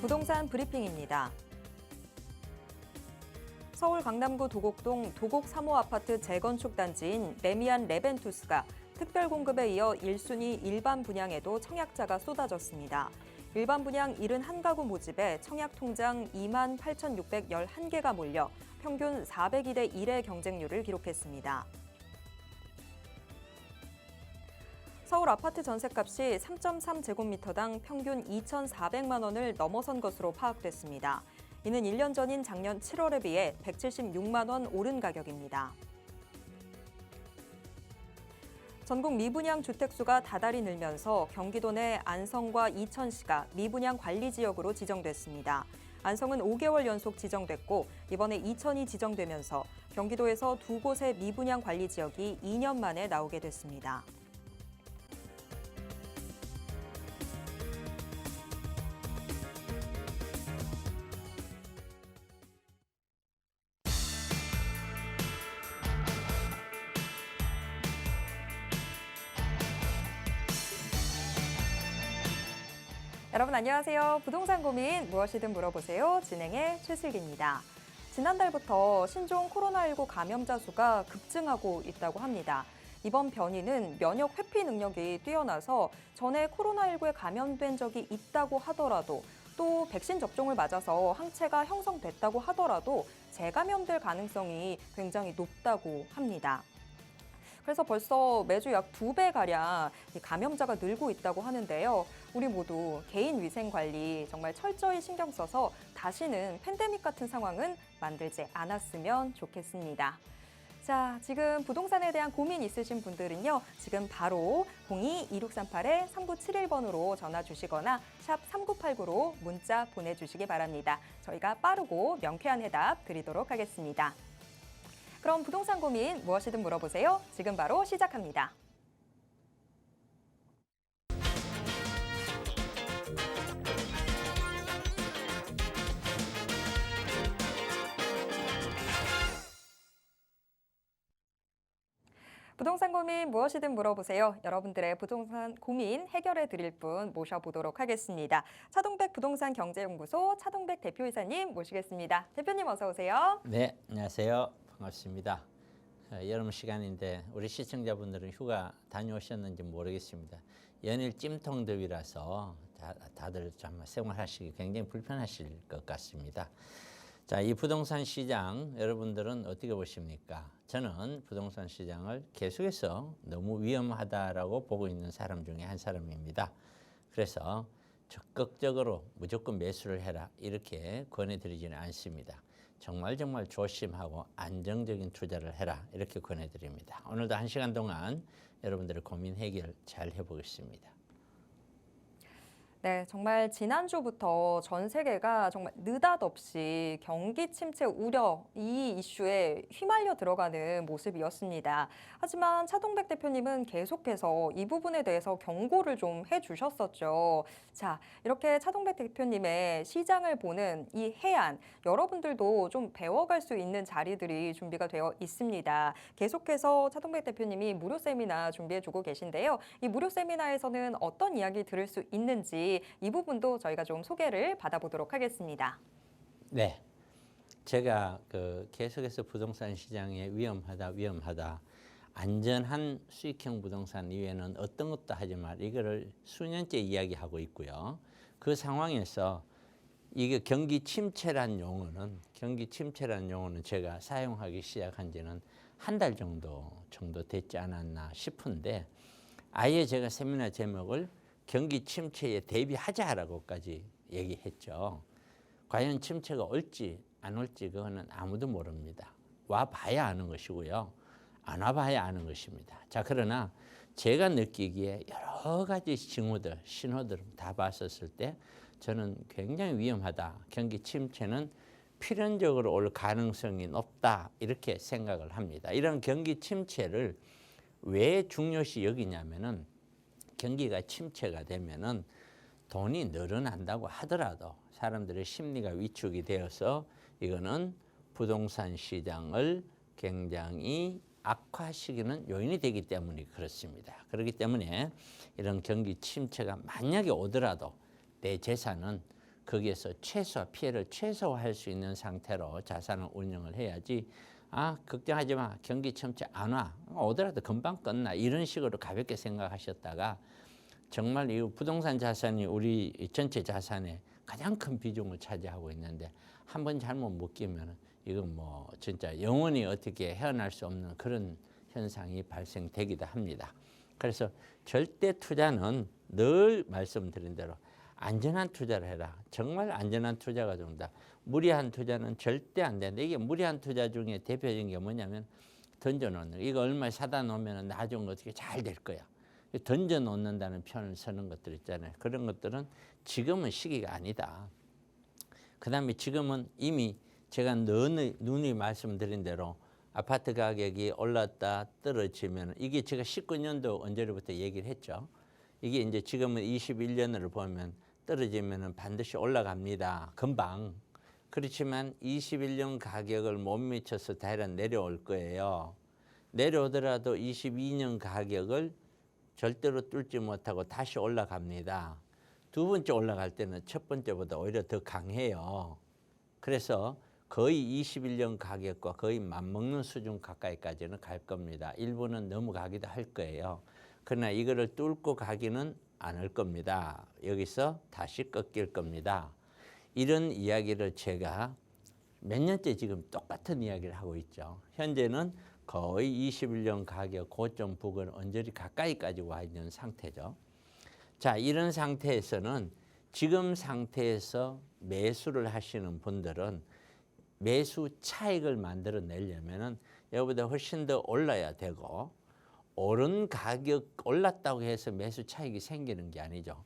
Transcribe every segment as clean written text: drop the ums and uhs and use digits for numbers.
부동산 브리핑입니다. 서울 강남구 도곡동 도곡 3호 아파트 재건축 단지인 레미안 레벤투스가 특별 공급에 이어 1순위 일반 분양에도 청약자가 쏟아졌습니다. 일반 분양 71가구 모집에 청약 통장 28,611개가 몰려 평균 402대 1의 경쟁률을 기록했습니다. 서울 아파트 전셋값이 3.3제곱미터당 평균 2,400만 원을 넘어선 것으로 파악됐습니다. 이는 1년 전인 작년 7월에 비해 176만 원 오른 가격입니다. 전국 미분양 주택수가 다달이 늘면서 경기도 내 안성과 이천시가 미분양 관리 지역으로 지정됐습니다. 안성은 5개월 연속 지정됐고 이번에 이천이 지정되면서 경기도에서 두 곳의 미분양 관리 지역이 2년 만에 나오게 됐습니다. 여러분 안녕하세요. 부동산 고민 무엇이든 물어보세요. 진행의 최슬기입니다. 지난달부터 신종 코로나19 감염자 수가 급증하고 있다고 합니다. 이번 변이는 면역 회피 능력이 뛰어나서 전에 코로나19에 감염된 적이 있다고 하더라도 또 백신 접종을 맞아서 항체가 형성됐다고 하더라도 재감염될 가능성이 굉장히 높다고 합니다. 그래서 벌써 매주 약 2배가량 감염자가 늘고 있다고 하는데요. 우리 모두 개인 위생 관리 정말 철저히 신경 써서 다시는 팬데믹 같은 상황은 만들지 않았으면 좋겠습니다. 자, 지금 부동산에 대한 고민 있으신 분들은요. 지금 바로 02-2638-3971번으로 전화 주시거나 샵 3989로 문자 보내주시기 바랍니다. 저희가 빠르고 명쾌한 해답 드리도록 하겠습니다. 그럼 부동산 고민 무엇이든 물어보세요. 지금 바로 시작합니다. 부동산 고민 무엇이든 물어보세요. 여러분들의 부동산 고민 해결해 드릴 분 모셔보도록 하겠습니다. 차동백 부동산 경제연구소 차동백 대표이사님 모시겠습니다. 대표님 어서 오세요. 네, 안녕하세요. 반갑습니다. 여름 시간인데 우리 시청자분들은 휴가 다녀오셨는지 모르겠습니다. 연일 찜통더위라서 다들 좀 생활하시기 굉장히 불편하실 것 같습니다. 자, 이 부동산 시장 여러분들은 어떻게 보십니까? 저는 부동산 시장을 계속해서 너무 위험하다라고 보고 있는 사람 중에 한 사람입니다. 그래서 적극적으로 무조건 매수를 해라 이렇게 권해드리지는 않습니다. 정말 조심하고 안정적인 투자를 해라 이렇게 권해드립니다. 오늘도 1시간 동안 여러분들의 고민 해결 잘 해보겠습니다. 네, 정말 지난주부터 전 세계가 정말 느닷없이 경기 침체 우려 이 이슈에 휘말려 들어가는 모습이었습니다. 하지만 차동백 대표님은 계속해서 이 부분에 대해서 경고를 좀 해주셨었죠. 자, 이렇게 차동백 대표님의 시장을 보는 이 해안, 여러분들도 좀 배워갈 수 있는 자리들이 준비가 되어 있습니다. 계속해서 차동백 대표님이 무료 세미나 준비해주고 계신데요. 이 무료 세미나에서는 어떤 이야기 들을 수 있는지 이 부분도 저희가 좀 소개를 받아보도록 하겠습니다. 네, 제가 계속해서 부동산 시장에 위험하다. 안전한 수익형 부동산 이외에는 어떤 것도 하지 말 이거를 수년째 이야기하고 있고요. 그 상황에서 이게 경기 침체란 용어는 제가 사용하기 시작한 지는 한 달 정도 됐지 않았나 싶은데 아예 제가 세미나 제목을 경기 침체에 대비하자라고까지 얘기했죠. 과연 침체가 올지 안 올지 그거는 아무도 모릅니다. 와봐야 아는 것이고요. 안 와봐야 아는 것입니다. 자, 그러나 제가 느끼기에 여러 가지 징후들, 신호들 다 봤었을 때 저는 굉장히 위험하다. 경기 침체는 필연적으로 올 가능성이 높다. 이렇게 생각을 합니다. 이런 경기 침체를 왜 중요시 여기냐면은 경기가 침체가 되면은 돈이 늘어난다고 하더라도 사람들의 심리가 위축이 되어서 이거는 부동산 시장을 굉장히 악화시키는 요인이 되기 때문에 그렇습니다. 그렇기 때문에 이런 경기 침체가 만약에 오더라도 내 재산은 거기에서 피해를 최소화할 수 있는 상태로 자산을 운영을 해야지 걱정하지 마. 경기 침체 안 와. 오더라도 금방 끝나. 이런 식으로 가볍게 생각하셨다가 정말 이 부동산 자산이 우리 전체 자산의 가장 큰 비중을 차지하고 있는데 한번 잘못 묶이면 이건 뭐 진짜 영원히 어떻게 헤어날 수 없는 그런 현상이 발생되기도 합니다. 그래서 절대 투자는 늘 말씀드린 대로 안전한 투자를 해라. 정말 안전한 투자가 된다. 무리한 투자는 절대 안 된다. 이게 무리한 투자 중에 대표적인 게 뭐냐면 던져놓는 거. 이거 얼마에 사다 놓으면 나중에 어떻게 잘 될 거야. 던져놓는다는 표현을 쓰는 것들 있잖아요. 그런 것들은 지금은 시기가 아니다. 그 다음에 지금은 이미 제가 누누이 말씀드린 대로 아파트 가격이 올랐다 떨어지면 이게 제가 19년도 언제로부터 얘기를 했죠. 이게 이제 지금은 21년을 보면 떨어지면 반드시 올라갑니다. 금방. 그렇지만 21년 가격을 못 미쳐서 대략 내려올 거예요. 내려오더라도 22년 가격을 절대로 뚫지 못하고 다시 올라갑니다. 두 번째 올라갈 때는 첫 번째보다 오히려 더 강해요. 그래서 거의 21년 가격과 거의 맞먹는 수준 가까이까지는 갈 겁니다. 일부는 넘어가기도 할 거예요. 그러나 이거를 뚫고 가기는 않을 겁니다. 여기서 다시 꺾일 겁니다. 이런 이야기를 제가 몇 년째 지금 똑같은 이야기를 하고 있죠. 현재는 거의 21년 가격 고점 부근 언저리 가까이까지 와 있는 상태죠. 자, 이런 상태에서는 지금 상태에서 매수를 하시는 분들은 매수 차익을 만들어내려면 여기보다 훨씬 더 올라야 되고 오른 가격 올랐다고 해서 매수 차익이 생기는 게 아니죠.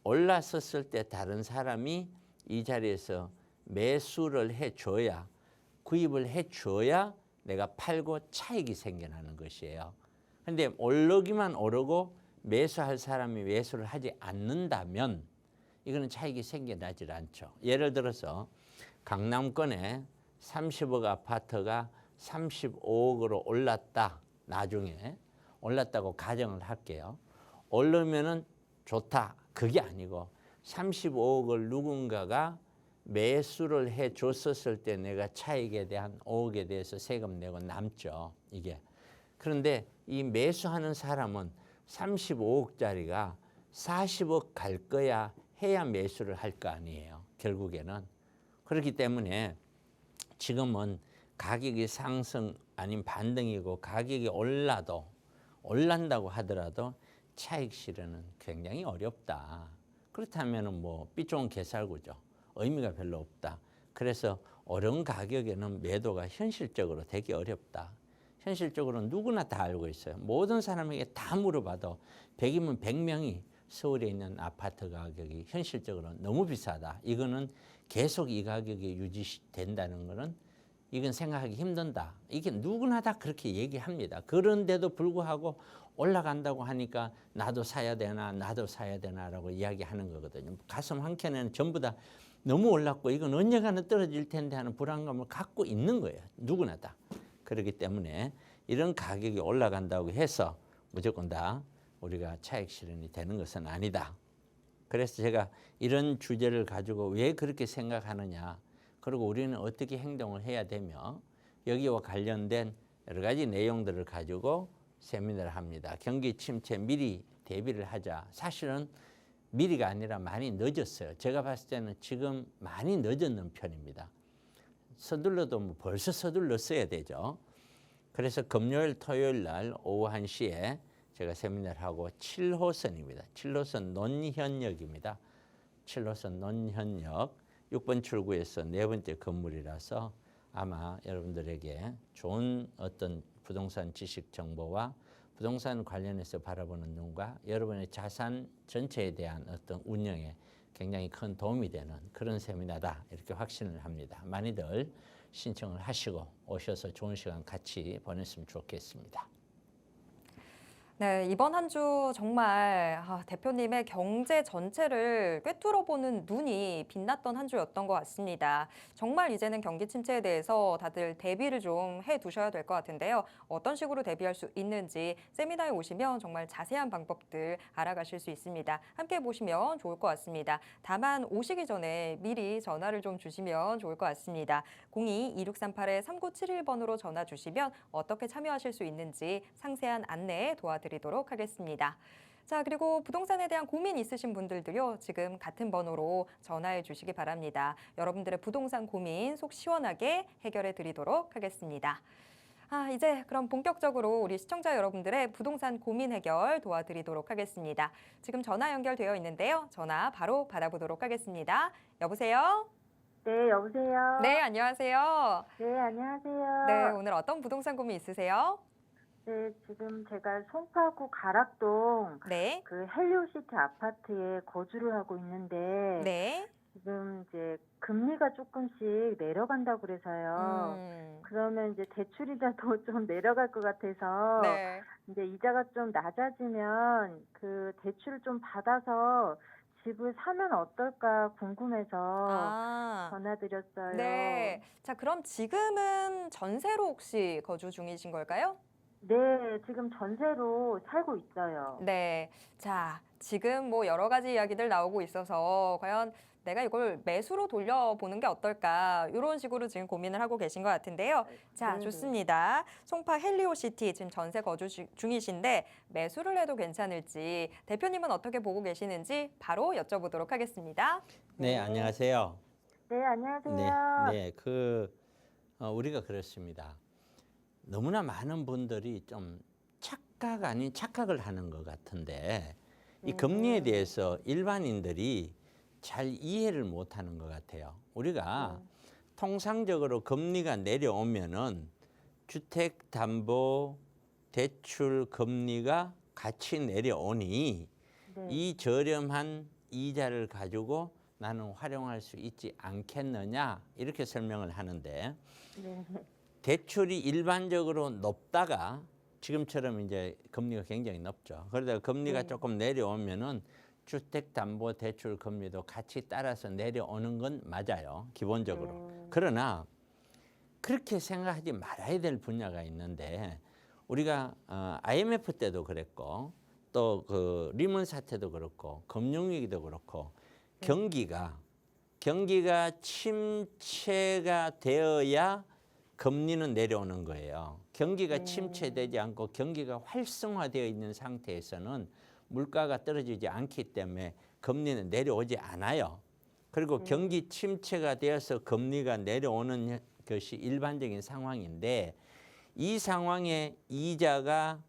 올랐었을 때 다른 사람이 이 자리에서 매수를 해줘야 구입을 해줘야 내가 팔고 차익이 생겨나는 것이에요. 그런데 오르기만 오르고 매수할 사람이 매수를 하지 않는다면 이거는 차익이 생겨나질 않죠. 예를 들어서 강남권에 30억 아파트가 35억으로 올랐다. 나중에 올랐다고 가정을 할게요. 오르면은 좋다. 그게 아니고 35억을 누군가가 매수를 해줬었을 때 내가 차익에 대한 5억에 대해서 세금 내고 남죠. 이게. 그런데 이 매수하는 사람은 35억짜리가 40억 갈 거야 해야 매수를 할 거 아니에요. 결국에는. 그렇기 때문에 지금은 가격이 상승 아닌 반등이고 가격이 올란다고 하더라도 차익 실현은 굉장히 어렵다. 그렇다면 뭐 삐좋은 개살구죠. 의미가 별로 없다. 그래서 오른 가격에는 매도가 현실적으로 되게 어렵다. 현실적으로 누구나 다 알고 있어요. 모든 사람에게 다 물어봐도 100이면 100명이 서울에 있는 아파트 가격이 현실적으로 너무 비싸다. 이거는 계속 이 가격이 유지된다는 거는 이건 생각하기 힘든다. 이게 누구나 다 그렇게 얘기합니다. 그런데도 불구하고 올라간다고 하니까 나도 사야 되나 라고 이야기하는 거거든요. 가슴 한켠에는 전부 다 너무 올랐고 이건 언젠가는 떨어질 텐데 하는 불안감을 갖고 있는 거예요. 누구나 다. 그렇기 때문에 이런 가격이 올라간다고 해서 무조건 다 우리가 차익 실현이 되는 것은 아니다. 그래서 제가 이런 주제를 가지고 왜 그렇게 생각하느냐, 그리고 우리는 어떻게 행동을 해야 되며 여기와 관련된 여러 가지 내용들을 가지고 세미나를 합니다. 경기 침체 미리 대비를 하자. 사실은 미리가 아니라 많이 늦었어요. 제가 봤을 때는 지금 많이 늦었는 편입니다. 서둘러도 뭐 벌써 서둘렀어야 되죠. 그래서 금요일, 토요일 날 오후 1시에 제가 세미나를 하고 7호선입니다. 7호선 논현역입니다. 7호선 논현역 6번 출구에서 네 번째 건물이라서 아마 여러분들에게 좋은 어떤 부동산 지식 정보와 부동산 관련해서 바라보는 눈과 여러분의 자산 전체에 대한 어떤 운영에 굉장히 큰 도움이 되는 그런 세미나다 이렇게 확신을 합니다. 많이들 신청을 하시고 오셔서 좋은 시간 같이 보냈으면 좋겠습니다. 네, 이번 한 주 정말 대표님의 경제 전체를 꿰뚫어보는 눈이 빛났던 한 주였던 것 같습니다. 정말 이제는 경기 침체에 대해서 다들 대비를 좀 해두셔야 될 것 같은데요. 어떤 식으로 대비할 수 있는지 세미나에 오시면 정말 자세한 방법들 알아가실 수 있습니다. 함께 보시면 좋을 것 같습니다. 다만 오시기 전에 미리 전화를 좀 주시면 좋을 것 같습니다. 02-2638-3971번으로 전화 주시면 어떻게 참여하실 수 있는지 상세한 안내 도와드리도록 하겠습니다. 자, 그리고 부동산에 대한 고민 있으신 분들도요, 지금 같은 번호로 전화해 주시기 바랍니다. 여러분들의 부동산 고민 속 시원하게 해결해 드리도록 하겠습니다. 이제 그럼 본격적으로 우리 시청자 여러분들의 부동산 고민 해결 도와드리도록 하겠습니다. 지금 전화 연결되어 있는데요. 전화 바로 받아보도록 하겠습니다. 여보세요? 네, 여보세요? 네, 안녕하세요. 네, 안녕하세요. 네, 오늘 어떤 부동산 고민 있으세요? 네, 지금 제가 송파구 가락동 네, 그 헬리오시티 아파트에 거주를 하고 있는데 네. 지금 이제 금리가 조금씩 내려간다고 그래서요. 그러면 이제 대출이자도 좀 내려갈 것 같아서 네. 이제 이자가 좀 낮아지면 그 대출을 좀 받아서 집을 사면 어떨까 궁금해서 전화드렸어요. 네. 자, 그럼 지금은 전세로 혹시 거주 중이신 걸까요? 네, 지금 전세로 살고 있어요. 네. 자, 지금 뭐 여러 가지 이야기들 나오고 있어서 과연 내가 이걸 매수로 돌려보는 게 어떨까? 이런 식으로 지금 고민을 하고 계신 것 같은데요. 자, 네네. 좋습니다. 송파 헬리오시티 지금 전세 거주 중이신데 매수를 해도 괜찮을지 대표님은 어떻게 보고 계시는지 바로 여쭤보도록 하겠습니다. 네, 안녕하세요. 네, 안녕하세요. 우리가 그렇습니다. 너무나 많은 분들이 좀 착각 아닌 착각을 하는 것 같은데 이 금리에 대해서 일반인들이 잘 이해를 못하는 것 같아요. 우리가 통상적으로 금리가 내려오면은 주택담보대출 금리가 같이 내려오니 네. 이 저렴한 이자를 가지고 나는 활용할 수 있지 않겠느냐 이렇게 설명을 하는데 네. 대출이 일반적으로 높다가 지금처럼 이제 금리가 굉장히 높죠. 그러다가 금리가 네. 조금 내려오면은 주택담보대출 금리도 같이 따라서 내려오는 건 맞아요. 기본적으로. 그러나 그렇게 생각하지 말아야 될 분야가 있는데 우리가 IMF 때도 그랬고 또 그 리먼 사태도 그렇고 금융위기도 그렇고 경기가 침체가 되어야 금리는 내려오는 거예요. 경기가 침체되지 않고 경기가 활성화되어 있는 상태에서는 물가가 떨어지지 않기 때문에 금리는 내려오지 않아요. 그리고 경기 침체가 되어서 금리가 내려오는 것이 일반적인 상황인데 이 상황에 이자가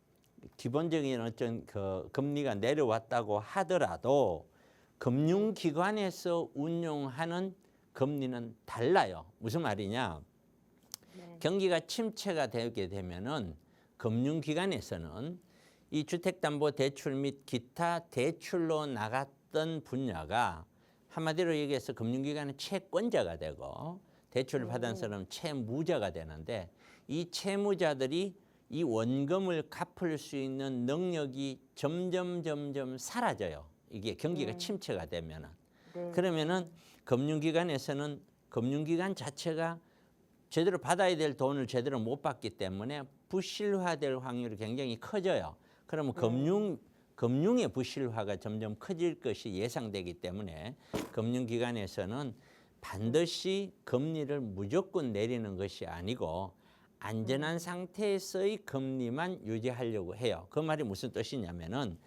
기본적인 어떤 그 금리가 내려왔다고 하더라도 금융기관에서 운용하는 금리는 달라요. 무슨 말이냐? 경기가 침체가 되게 되면은 금융기관에서는 이 주택담보대출 및 기타 대출로 나갔던 분야가 한마디로 얘기해서 금융기관은 채권자가 되고 대출을 받은 사람은 채무자가 되는데 이 채무자들이 이 원금을 갚을 수 있는 능력이 점점 사라져요. 이게 경기가 침체가 되면은. 그러면은 금융기관에서는 금융기관 자체가 제대로 받아야 될 돈을 제대로 못 받기 때문에 부실화될 확률이 굉장히 커져요. 그러면 금융의 부실화가 점점 커질 것이 예상되기 때문에 금융기관에서는 반드시 금리를 무조건 내리는 것이 아니고 안전한 상태에서의 금리만 유지하려고 해요. 그 말이 무슨 뜻이냐면은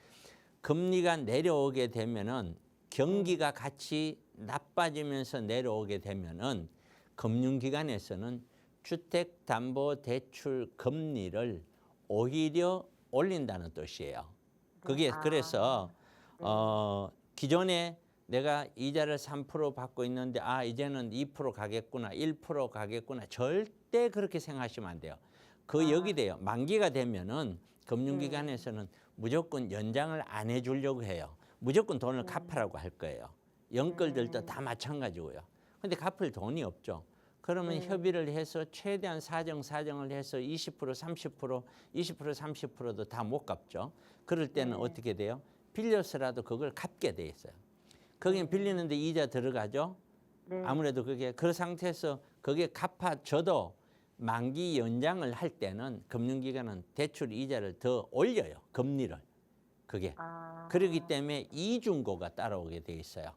금리가 내려오게 되면은 경기가 같이 나빠지면서 내려오게 되면은 금융기관에서는 주택담보대출 금리를 오히려 올린다는 뜻이에요. 그게 그래서 기존에 내가 이자를 3% 받고 있는데 이제는 2% 가겠구나, 1% 가겠구나 절대 그렇게 생각하시면 안 돼요. 여기 돼요. 만기가 되면은 금융기관에서는 무조건 연장을 안 해주려고 해요. 무조건 돈을 갚으라고 할 거예요. 연끌들도 다 마찬가지고요. 근데 갚을 돈이 없죠. 그러면 네. 협의를 해서 최대한 사정을 해서 20%, 30%, 20%, 30%도 다 못 갚죠. 그럴 때는 네. 어떻게 돼요? 빌려서라도 그걸 갚게 돼 있어요. 거긴 빌리는데 이자 들어가죠. 네. 아무래도 그게 그 상태에서 그게 갚아져도 만기 연장을 할 때는 금융기관은 대출 이자를 더 올려요. 금리를. 그게. 아. 그렇기 때문에 이중고가 따라오게 돼 있어요.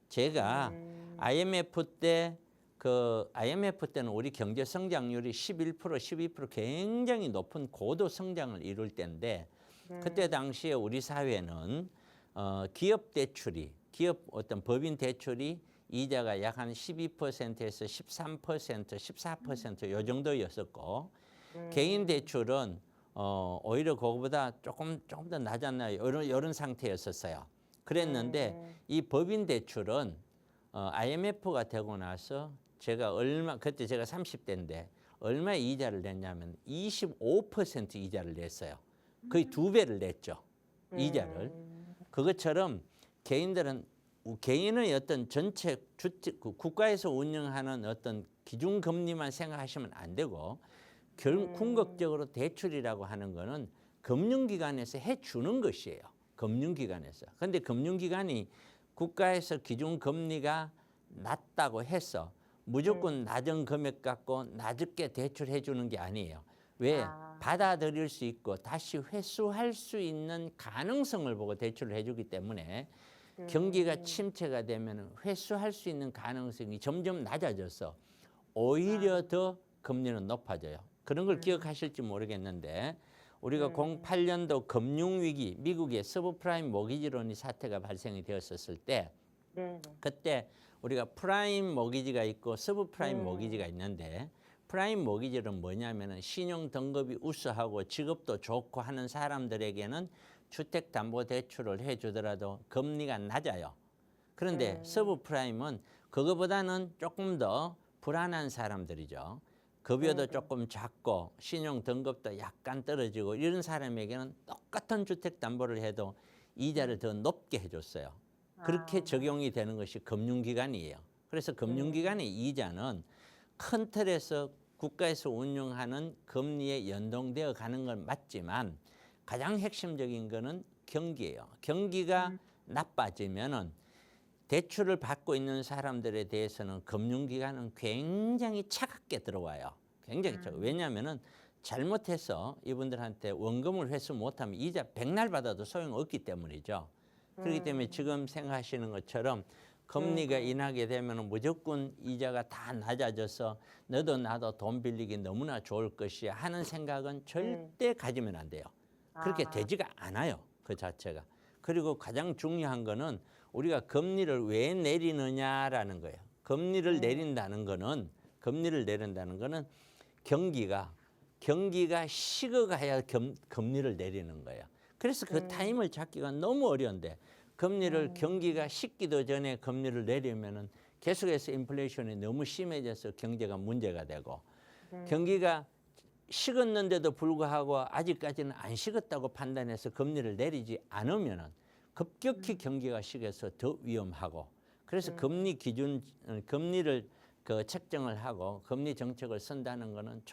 제가 네. IMF 때는 우리 경제 성장률이 11%, 12% 굉장히 높은 고도 성장을 이룰 때인데 네. 그때 당시에 우리 사회는 기업 어떤 법인 대출이 이자가 약 한 12%에서 13%, 14%요 정도였었고 네. 개인 대출은 오히려 그거보다 조금 더 낮았나요? 이런 상태였었어요. 그랬는데 네. 이 법인 대출은 IMF가 되고 나서 그때 제가 30대인데 얼마 이자를 냈냐면 25% 이자를 냈어요. 거의 2배를 냈죠. 이자를. 그것처럼 개인의 어떤 전체 국가에서 운영하는 어떤 기준금리만 생각하시면 안 되고 궁극적으로 대출이라고 하는 거는 금융기관에서 해주는 것이에요. 금융기관에서. 그런데 금융기관이 국가에서 기준금리가 낮다고 해서 무조건 낮은 금액 갖고 낮게 대출해 주는 게 아니에요. 왜? 아. 받아들일 수 있고 다시 회수할 수 있는 가능성을 보고 대출을 해주기 때문에 네. 경기가 침체가 되면 회수할 수 있는 가능성이 점점 낮아져서 오히려 더 금리는 높아져요. 그런 걸 기억하실지 모르겠는데 우리가 네. 08년도 금융위기 미국의 서브프라임 모기지론이 사태가 발생이 되었었을 때 네. 그때 우리가 프라임 모기지가 있고 서브프라임 네. 모기지가 있는데 프라임 모기지는 뭐냐면은 신용 등급이 우수하고 직업도 좋고 하는 사람들에게는 주택담보대출을 해주더라도 금리가 낮아요. 그런데 네. 서브프라임은 그거보다는 조금 더 불안한 사람들이죠. 급여도 네. 조금 작고 신용 등급도 약간 떨어지고 이런 사람에게는 똑같은 주택담보를 해도 이자를 더 높게 해줬어요. 그렇게 아. 적용이 되는 것이 금융기관이에요. 그래서 금융기관의 이자는 큰 틀에서 국가에서 운영하는 금리에 연동되어 가는 건 맞지만 가장 핵심적인 거는 경기예요. 경기가 나빠지면은 대출을 받고 있는 사람들에 대해서는 금융기관은 굉장히 차갑게 들어와요. 굉장히 차가워. 왜냐하면은 잘못해서 이분들한테 원금을 회수 못하면 이자 백날 받아도 소용없기 때문이죠. 그렇기 때문에 지금 생각하시는 것처럼 금리가 인하게 되면 무조건 이자가 다 낮아져서 너도 나도 돈 빌리기 너무나 좋을 것이야 하는 생각은 절대 가지면 안 돼요. 그렇게 아. 되지가 않아요. 그 자체가. 그리고 가장 중요한 거는 우리가 금리를 왜 내리느냐라는 거예요. 금리를 내린다는 거는 경기가 식어가야 금리를 내리는 거예요. 그래서 그 타임을 잡기가 너무 어려운데 경기가 식기도 전에 금리를 내리면은 계속해서 인플레이션이 너무 심해져서 경제가 문제가 되고 경기가 식었는데도 불구하고 아직까지는 안 식었다고 판단해서 금리를 내리지 않으면은 급격히 경기가 식어서 더 위험하고 그래서 금리를 책정을 하고 금리 정책을 쓴다는 거는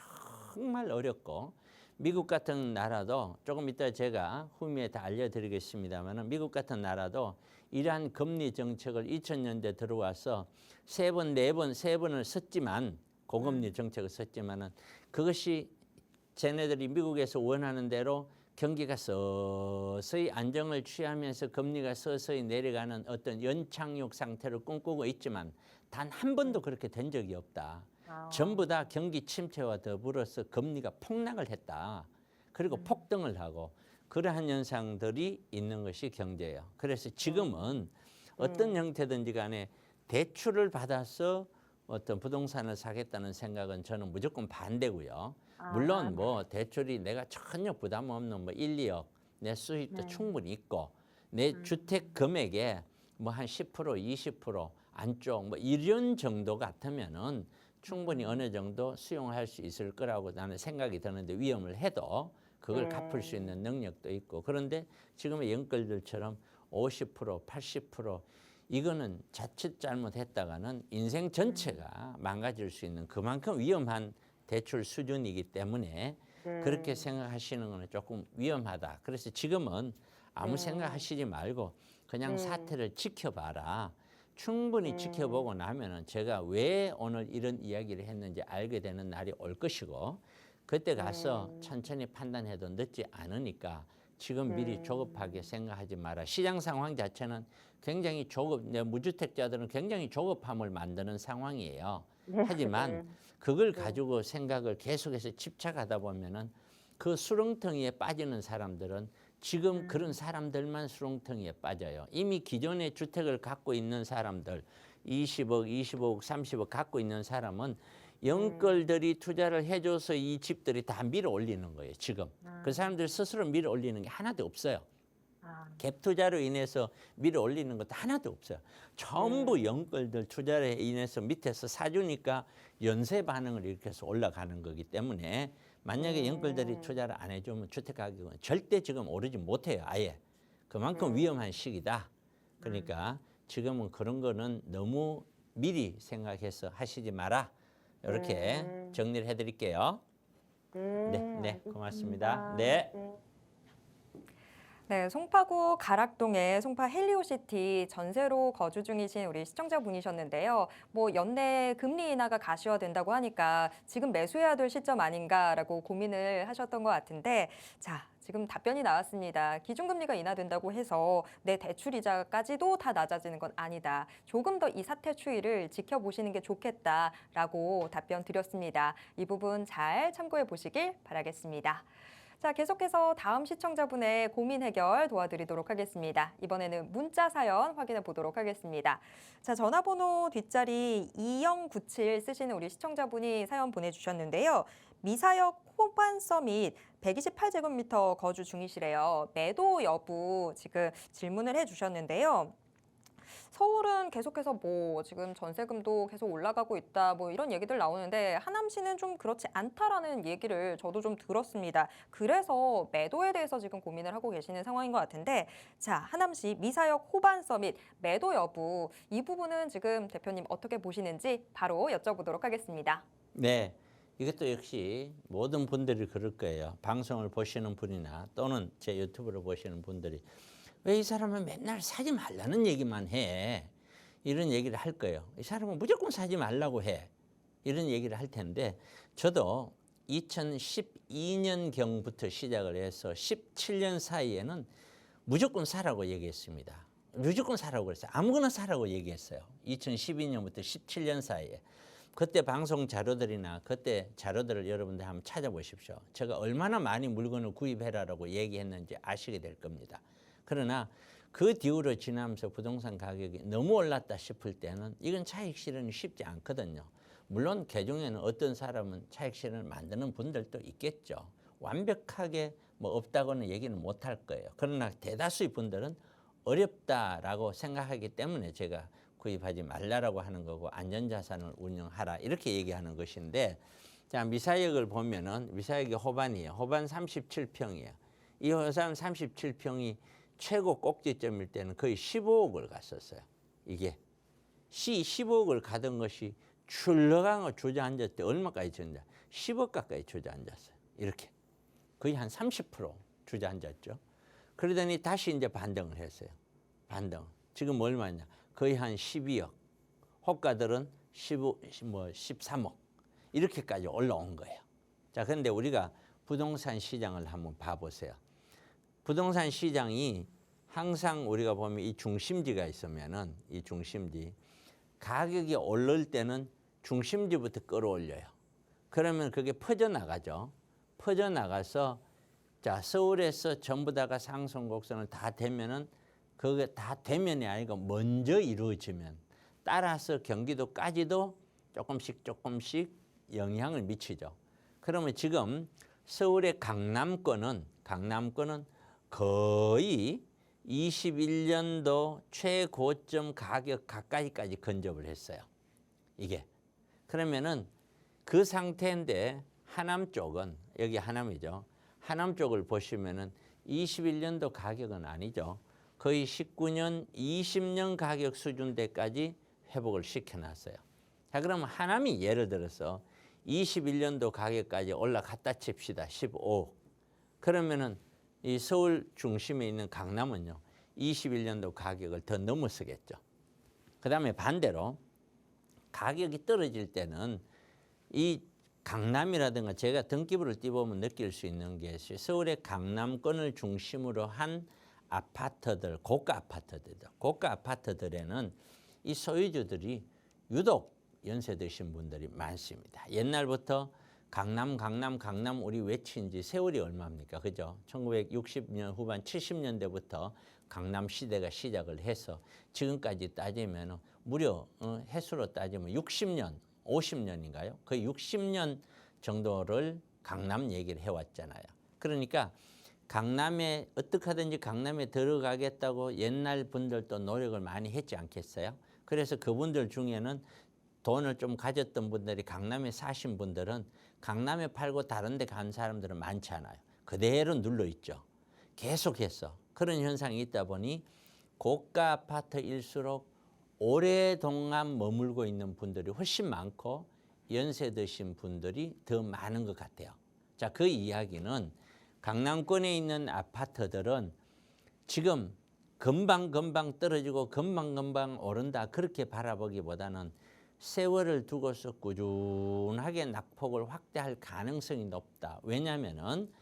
정말 어렵고 미국 같은 나라도 조금 이따 제가 후미에 다 알려드리겠습니다만은 미국 같은 나라도 이러한 금리 정책을 2000년대 들어와서 세 번을 썼지만 고금리 정책을 썼지만은 그것이 쟤네들이 미국에서 원하는 대로 경기가 서서히 안정을 취하면서 금리가 서서히 내려가는 어떤 연착륙 상태를 꿈꾸고 있지만 단 한 번도 그렇게 된 적이 없다. 전부 다 경기 침체와 더불어서 금리가 폭락을 했다. 그리고 폭등을 하고 그러한 현상들이 있는 것이 경제예요. 그래서 지금은 어떤 형태든지 간에 대출을 받아서 어떤 부동산을 사겠다는 생각은 저는 무조건 반대고요. 물론 뭐 대출이 내가 전혀 부담 없는 뭐 1, 2억 내 수입도 충분히 있고 내 주택 금액에 뭐 한 10%, 20% 안쪽 뭐 이런 정도 같으면은 충분히 어느 정도 수용할 수 있을 거라고 나는 생각이 드는데 위험을 해도 그걸 갚을 수 있는 능력도 있고 그런데 지금의 연끌들처럼 50%, 80% 이거는 자칫 잘못했다가는 인생 전체가 망가질 수 있는 그만큼 위험한 대출 수준이기 때문에 네. 그렇게 생각하시는 거는 조금 위험하다. 그래서 지금은 아무 네. 생각하시지 말고 그냥 네. 사태를 지켜봐라. 충분히 네. 지켜보고 나면은 제가 왜 오늘 이런 이야기를 했는지 알게 되는 날이 올 것이고 그때 가서 네. 천천히 판단해도 늦지 않으니까 지금 미리 네. 조급하게 생각하지 마라. 시장 상황 자체는 굉장히 무주택자들은 굉장히 조급함을 만드는 상황이에요. 네. 하지만 네. 그걸 가지고 생각을 계속해서 집착하다 보면은 그 수렁텅이에 빠지는 사람들은 지금 그런 사람들만 수렁텅이에 빠져요. 이미 기존의 주택을 갖고 있는 사람들 20억, 25억, 30억 갖고 있는 사람은 영끌들이 투자를 해줘서 이 집들이 다 밀어 올리는 거예요. 지금. 그 사람들 스스로 밀어 올리는 게 하나도 없어요. 아, 갭 투자로 인해서 밀어 올리는 것도 하나도 없어요. 전부 영끌들 투자로 인해서 밑에서 사주니까 연쇄 반응을 일으켜서 올라가는 거기 때문에 만약에 영끌들이 투자를 안 해주면 주택 가격은 절대 지금 오르지 못해요. 아예. 그만큼 위험한 시기다. 그러니까 지금은 그런 거는 너무 미리 생각해서 하시지 마라. 이렇게 네. 정리를 해드릴게요. 네. 네, 고맙습니다. 알겠습니다. 네. 네. 네, 송파구 가락동의 송파 헬리오시티 전세로 거주 중이신 우리 시청자분이셨는데요. 뭐 연내 금리 인하가 가시화된다고 하니까 지금 매수해야 될 시점 아닌가라고 고민을 하셨던 것 같은데, 자, 지금 답변이 나왔습니다. 기준금리가 인하된다고 해서 내 대출이자까지도 다 낮아지는 건 아니다. 조금 더 이 사태 추이를 지켜보시는 게 좋겠다라고 답변 드렸습니다. 이 부분 잘 참고해 보시길 바라겠습니다. 자, 계속해서 다음 시청자분의 고민 해결 도와드리도록 하겠습니다. 이번에는 문자 사연 확인해 보도록 하겠습니다. 자, 전화번호 뒷자리 2097 쓰시는 우리 시청자분이 사연 보내주셨는데요. 미사역 호반 서밋 128제곱미터 거주 중이시래요. 매도 여부 지금 질문을 해주셨는데요. 서울은 계속해서 뭐 지금 전세금도 계속 올라가고 있다 뭐 이런 얘기들 나오는데 하남시는 좀 그렇지 않다라는 얘기를 저도 좀 들었습니다. 그래서 매도에 대해서 지금 고민을 하고 계시는 상황인 것 같은데, 자, 하남시 미사역 호반 서밋 매도 여부 이 부분은 지금 대표님 어떻게 보시는지 바로 여쭤보도록 하겠습니다. 네. 이것도 역시 모든 분들이 그럴 거예요. 방송을 보시는 분이나 또는 제 유튜브를 보시는 분들이 왜 이 사람은 맨날 사지 말라는 얘기만 해. 이런 얘기를 할 거예요. 이 사람은 무조건 사지 말라고 해. 이런 얘기를 할 텐데 저도 2012년경부터 시작을 해서 17년 사이에는 무조건 사라고 얘기했습니다. 무조건 사라고 그랬어요. 아무거나 사라고 얘기했어요. 2012년부터 17년 사이에. 그때 방송 자료들이나 그때 자료들을 여러분들 한번 찾아보십시오. 제가 얼마나 많이 물건을 구입해라라고 얘기했는지 아시게 될 겁니다. 그러나 그 뒤로 지나면서 부동산 가격이 너무 올랐다 싶을 때는 이건 차익 실현이 쉽지 않거든요. 물론 개중에는 어떤 사람은 차익 실현을 만드는 분들도 있겠죠. 완벽하게 뭐 없다고는 얘기는 못할 거예요. 그러나 대다수의 분들은 어렵다라고 생각하기 때문에 제가 구입하지 말라라고 하는 거고 안전자산을 운영하라 이렇게 얘기하는 것인데, 자, 미사역을 보면은 미사역이 호반이에요. 호반 37평이에요. 이 호반 37평이 최고 꼭지점일 때는 거의 15억을 갔었어요. 이게 15억을 가던 것이 출렁하고 주저앉을 때 얼마까지 졌냐? 10억 가까이 주저앉았어요. 이렇게 거의 한 30% 주저앉았죠. 그러더니 다시 이제 반등을 했어요. 반등. 지금 얼마냐? 거의 한 12억. 호가들은 13억. 이렇게까지 올라온 거예요. 자, 그런데 우리가 부동산 시장을 한번 봐보세요. 부동산 시장이 항상 우리가 보면 이 중심지가 있으면은 이 중심지 가격이 오를 때는 중심지부터 끌어올려요. 그러면 그게 퍼져나가죠. 퍼져나가서 자, 서울에서 전부 다가 상승 곡선을 다 되면은 그게 다 되면이 아니고 먼저 이루어지면 따라서 경기도까지도 조금씩 영향을 미치죠. 그러면 지금 서울의 강남권은 거의 21년도 최고점 가격 가까이까지 근접을 했어요. 이게. 그러면은 그 상태인데 하남 쪽은 여기 하남이죠. 하남 쪽을 보시면은 21년도 가격은 아니죠. 거의 19년, 20년 가격 수준대까지 회복을 시켜놨어요. 자, 그러면 하남이 예를 들어서 21년도 가격까지 올라갔다 칩시다. 15억. 그러면은 이 서울 중심에 있는 강남은요, 21년도 가격을 더 넘어서겠죠. 그 다음에 반대로 가격이 떨어질 때는 이 강남이라든가 제가 등기부를 띄보면 느낄 수 있는 게 서울의 강남권을 중심으로 한 아파트들, 고가 아파트들에는 이 소유주들이 유독 연세 드신 분들이 많습니다. 옛날부터 강남 우리 외친 지 세월이 얼마입니까? 그죠? 1960년 후반 70년대부터 강남 시대가 시작을 해서 지금까지 따지면 무려 해수로 따지면 60년, 50년인가요? 거의 60년 정도를 강남 얘기를 해왔잖아요. 그러니까 강남에 어떻게 하든지 강남에 들어가겠다고 옛날 분들도 노력을 많이 했지 않겠어요? 그래서 그분들 중에는 돈을 좀 가졌던 분들이 강남에 사신 분들은 강남에 팔고 다른 데 간 사람들은 많지 않아요. 그대로 눌러있죠. 계속해서 그런 현상이 있다 보니 고가 아파트일수록 오랫동안 머물고 있는 분들이 훨씬 많고 연세 드신 분들이 더 많은 것 같아요. 자, 그 이야기는 강남권에 있는 아파트들은 지금 금방 떨어지고 금방 오른다 그렇게 바라보기보다는 세월을 두고서 꾸준하게 낙폭을 확대할 가능성이 높다. 왜냐하면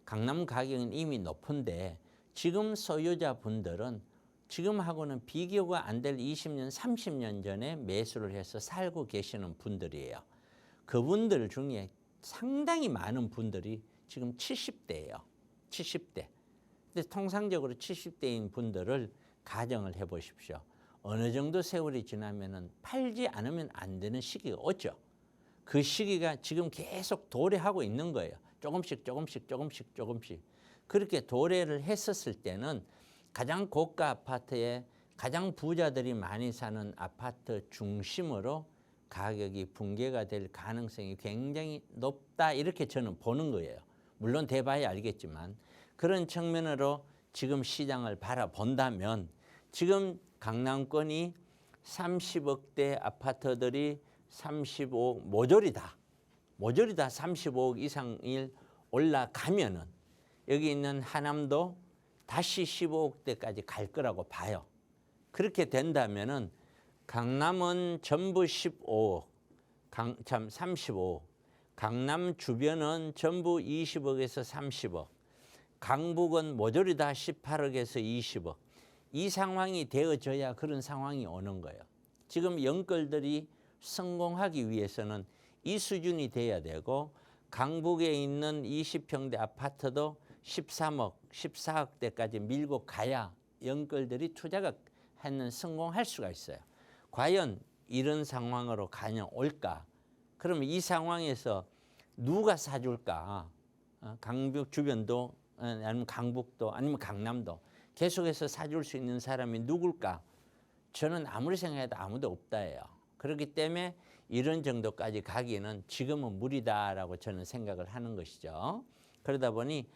강남 가격은 이미 높은데 지금 소유자분들은 지금하고는 비교가 안 될 20년, 30년 전에 매수를 해서 살고 계시는 분들이에요. 그분들 중에 상당히 많은 분들이 지금 70대예요. 70대. 근데 통상적으로 70대인 분들을 가정을 해보십시오. 어느 정도 세월이 지나면은 팔지 않으면 안 되는 시기가 오죠. 그 시기가 지금 계속 도래하고 있는 거예요. 조금씩. 그렇게 도래를 했었을 때는 가장 고가 아파트에 가장 부자들이 많이 사는 아파트 중심으로 가격이 붕괴가 될 가능성이 굉장히 높다 이렇게 저는 보는 거예요. 물론 대봐야 알겠지만 그런 측면으로 지금 시장을 바라본다면 지금 강남권이 30억대 아파트들이 35억 모조리다 35억 이상일 올라가면은 여기 있는 하남도 다시 15억대까지 갈 거라고 봐요. 그렇게 된다면은 강남은 전부 15억, 35억, 강남 주변은 전부 20억에서 30억, 강북은 모조리 다 18억에서 20억. 이 상황이 되어져야 그런 상황이 오는 거예요. 지금 영끌들이 성공하기 위해서는 이 수준이 돼야 되고 강북에 있는 20평대 아파트도 13억, 14억대까지 밀고 가야 영끌들이 투자가 하는 성공할 수가 있어요. 과연 이런 상황으로 가냐 올까? 그러면 이 상황에서 누가 사줄까? 강북 주변도 아니면 강북도 아니면 강남도 계속해서 사줄 수 있는 사람이 누굴까? 저는 아무리 생각해도 아무도 없다예요. 그렇기 때문에 이런 정도까지 가기는 지금은 무리다라고 저는 생각을 하는 것이죠. 그러다 보니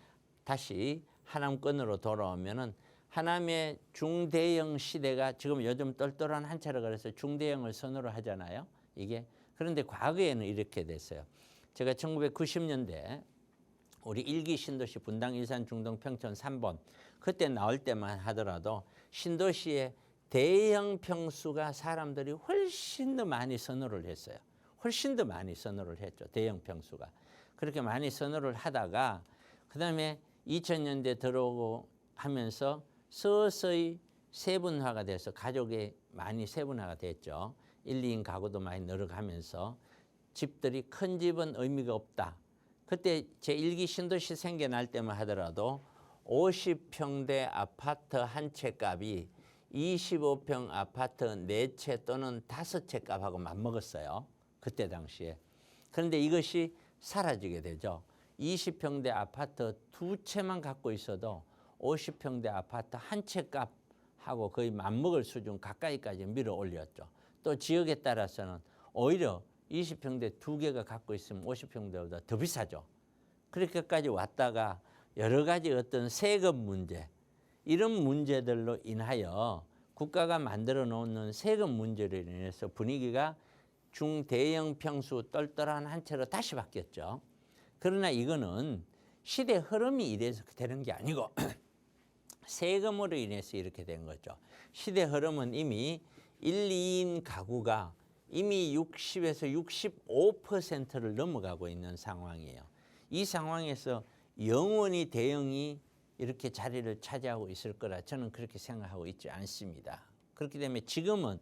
다시 하남권으로 돌아오면은 하남의 중대형 시대가 지금 요즘 똘똘한 한차를 그래서 중대형을 선호를 하잖아요. 이게 그런데 과거에는 이렇게 됐어요. 제가 1990년대 우리 1기 신도시 분당, 일산, 중동, 평촌 3번 그때 나올 때만 하더라도 신도시의 대형 평수가 사람들이 훨씬 더 많이 선호를 했어요. 훨씬 더 많이 선호를 했죠. 대형 평수가. 그렇게 많이 선호를 하다가 그다음에 2000년대 들어오고 하면서 서서히 세분화가 돼서 가족이 많이 세분화가 됐죠. 1, 2인 가구도 많이 늘어가면서 집들이 큰 집은 의미가 없다. 그때 제1기 신도시 생겨날 때만 하더라도 50평대 아파트 한 채 값이 25평 아파트 4채 또는 5채 값하고 맞먹었어요. 그때 당시에. 그런데 이것이 사라지게 되죠. 20평대 아파트 2채만 갖고 있어도 50평대 아파트 한 채 값하고 거의 맞먹을 수준 가까이까지 밀어 올렸죠. 또 지역에 따라서는 오히려 20평대 2개가 갖고 있으면 50평대보다 더 비싸죠. 그렇게까지 왔다가 여러 가지 어떤 세금 문제 이런 문제들로 인하여 국가가 만들어 놓는 세금 문제로 인해서 분위기가 중대형 평수 똘똘한 한 채로 다시 바뀌었죠. 그러나 이거는 시대 흐름이 이래서 되는 게 아니고 세금으로 인해서 이렇게 된 거죠. 시대 흐름은 이미 1, 2인 가구가 이미 60에서 65%를 넘어가고 있는 상황이에요. 이 상황에서 영원히 대형이 이렇게 자리를 차지하고 있을 거라 저는 그렇게 생각하고 있지 않습니다. 그렇기 때문에 지금은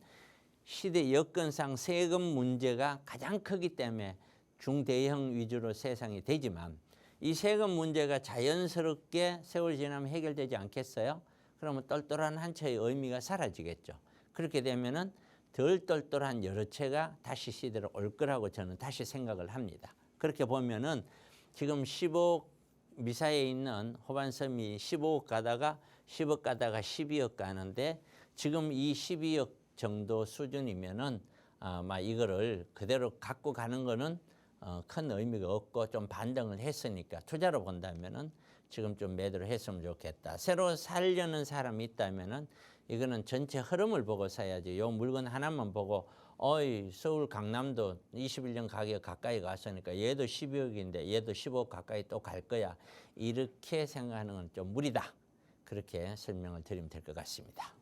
시대 여건상 세금 문제가 가장 크기 때문에 중대형 위주로 세상이 되지만 이 세금 문제가 자연스럽게 세월이 지나면 해결되지 않겠어요? 그러면 똘똘한 한 채의 의미가 사라지겠죠. 그렇게 되면은 덜 똘똘한 여러 채가 다시 시대로 올 거라고 저는 다시 생각을 합니다. 그렇게 보면은 지금 10억 미사에 있는 호반섬이 15억 가다가 10억 가다가 12억 가는데 지금 이 12억 정도 수준이면은 아마 이거를 그대로 갖고 가는 거는 큰 의미가 없고 좀 반등을 했으니까 투자로 본다면은 지금 좀 매도를 했으면 좋겠다. 새로 살려는 사람이 있다면은 이거는 전체 흐름을 보고 사야지. 요 물건 하나만 보고 어이 서울 강남도 21년 가격 가까이 갔으니까 얘도 12억인데 얘도 15억 가까이 또 갈 거야. 이렇게 생각하는 건 좀 무리다. 그렇게 설명을 드리면 될 것 같습니다.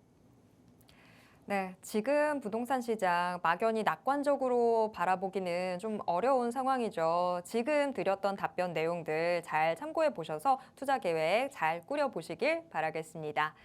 네, 지금 부동산 시장 막연히 낙관적으로 바라보기는 좀 어려운 상황이죠. 지금 드렸던 답변 내용들 잘 참고해 보셔서 투자 계획 잘 꾸려 보시길 바라겠습니다.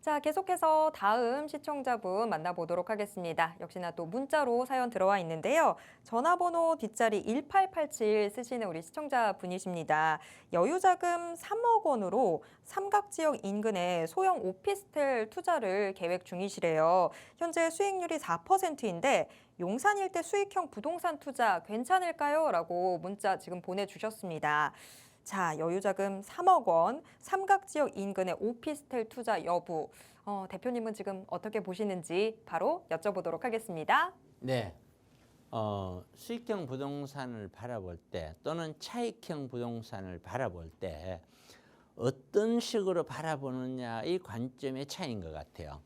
자, 계속해서 다음 시청자분 만나보도록 하겠습니다. 역시나 또 문자로 사연 들어와 있는데요. 전화번호 뒷자리 1887 쓰시는 우리 시청자분이십니다. 여유자금 3억 원으로 삼각지역 인근에 소형 오피스텔 투자를 계획 중이시래요. 현재 수익률이 4%인데 용산 일대 수익형 부동산 투자 괜찮을까요? 라고 문자 지금 보내주셨습니다. 자, 여유자금 3억 원, 삼각지역 인근의 오피스텔 투자 여부. 대표님은 지금 어떻게 보시는지 바로 여쭤보도록 하겠습니다. 네, 수익형 부동산을 바라볼 때 또는 차익형 부동산을 바라볼 때 어떤 식으로 바라보느냐의 관점의 차이인 것 같아요.